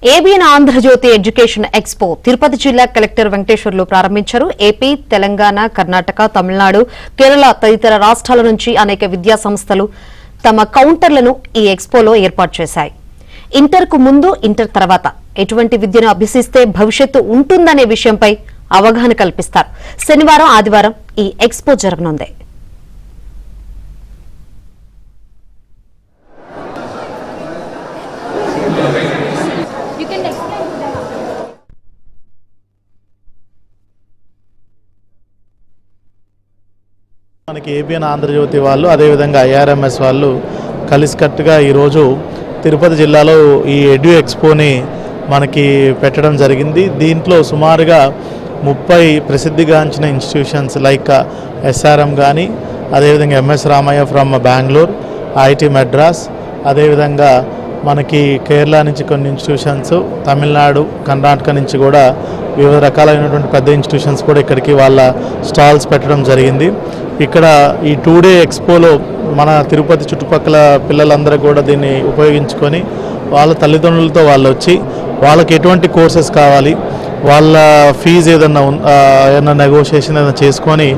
ABN Andhra Jyothi education expo Tirupati జిల్లా collector Venkateswarlu ప్రారంభించారు. AP, Telangana, Karnataka, Tamil Nadu, Kerala తదితర రాష్ట్రాల నుంచి అనేక విద్యా సంస్థలు తమ కౌంటర్లను ఈ ఎక్స్పోలో ఏర్పాటు చేశాయి. ఇంటర్కు ముందు, ఇంటర్ తర్వాత ఎటువంటి విద్యను అభ్యసిస్తే భవిష్యత్తు ఉంటుందనే విషయంపై అవగాహన కల్పిస్తారు. శనివారం, ఆదివారం ఈ ఎక్స్పో జరగనుంది. మనకి ఏబిఎన్ ఆంధ్రజ్యోతి వాళ్ళు అదేవిధంగా ఐఆర్ఎంఎస్ వాళ్ళు కలిసికట్టుగా ఈరోజు తిరుపతి జిల్లాలో ఈ ఎడ్యూ ఎక్స్పోని మనకి పెట్టడం జరిగింది. దీంట్లో సుమారుగా 30 ప్రసిద్ధిగాంచిన ఇన్స్టిట్యూషన్స్ లైక్ ఎస్ఆర్ఎం కానీ, అదేవిధంగా MS Ramaiah from Bengaluru, IIT Madras, అదేవిధంగా మనకి కేరళ నుంచి కొన్ని ఇన్స్టిట్యూషన్స్, తమిళనాడు, కర్ణాటక నుంచి కూడా వివిధ రకాలైనటువంటి పెద్ద ఇన్స్టిట్యూషన్స్ కూడా ఇక్కడికి వాళ్ళ స్టాల్స్ పెట్టడం జరిగింది. ఇక్కడ ఈ 2 డే ఎక్స్పోలో మన తిరుపతి చుట్టుపక్కల పిల్లలందరూ కూడా దీన్ని ఉపయోగించుకొని వాళ్ళ తల్లిదండ్రులతో వాళ్ళు వచ్చి వాళ్ళకి ఎటువంటి కోర్సెస్ కావాలి, వాళ్ళ ఫీజు ఏదన్నా నెగోషియేషన్ ఏదైనా చేసుకొని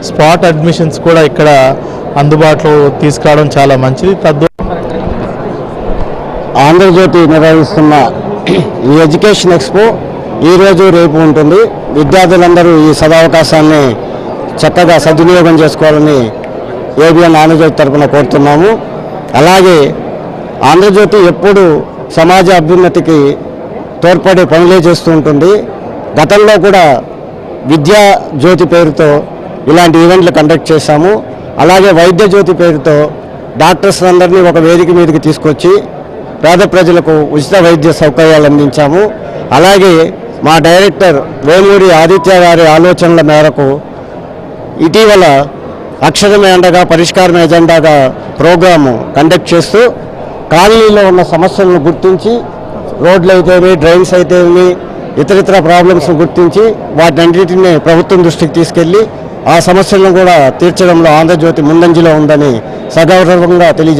స్పాట్ అడ్మిషన్స్ కూడా ఇక్కడ అందుబాటులో తీసుకురావడం చాలా మంచిది. ఆంధ్రజ్యోతి నిర్వహిస్తున్న ఈ ఎడ్యుకేషన్ ఎక్స్పో ఈరోజు రేపు ఉంటుంది. విద్యార్థులందరూ ఈ సదవకాశాన్ని చక్కగా సద్వినియోగం చేసుకోవాలని ఏబిఎన్ ఆంధ్రజ్యోతి తరఫున కోరుతున్నాము. అలాగే ఆంధ్రజ్యోతి ఎప్పుడు సమాజ అభ్యున్నతికి తోడ్పడే పనులే చేస్తూ ఉంటుంది. గతంలో కూడా విద్యా జ్యోతి పేరుతో ఇలాంటి ఈవెంట్లు కండక్ట్ చేశాము. అలాగే వైద్య జ్యోతి పేరుతో డాక్టర్స్ అందరినీ ఒక వేదిక మీదకి తీసుకొచ్చి పేద ప్రజలకు ఉచిత వైద్య సౌకర్యాలు అందించాము. అలాగే మా డైరెక్టర్ వేమూరి ఆదిత్య గారి ఆలోచనల మేరకు ఇటీవల అక్షరమే అండగా పరిష్కారం ఎజెండాగా ప్రోగ్రాము కండక్ట్ చేస్తూ కాలనీలో ఉన్న సమస్యలను గుర్తించి రోడ్లు అయితేమి, డ్రైన్స్ అయితేమి, ఇతరితర ప్రాబ్లమ్స్ను గుర్తించి వాటన్నిటిని ప్రభుత్వం దృష్టికి తీసుకెళ్లి ఆ సమస్యలను కూడా తీర్చడంలో ఆంధ్రజ్యోతి ముందంజలో ఉందని సగౌరవంగా తెలియజేస్తారు.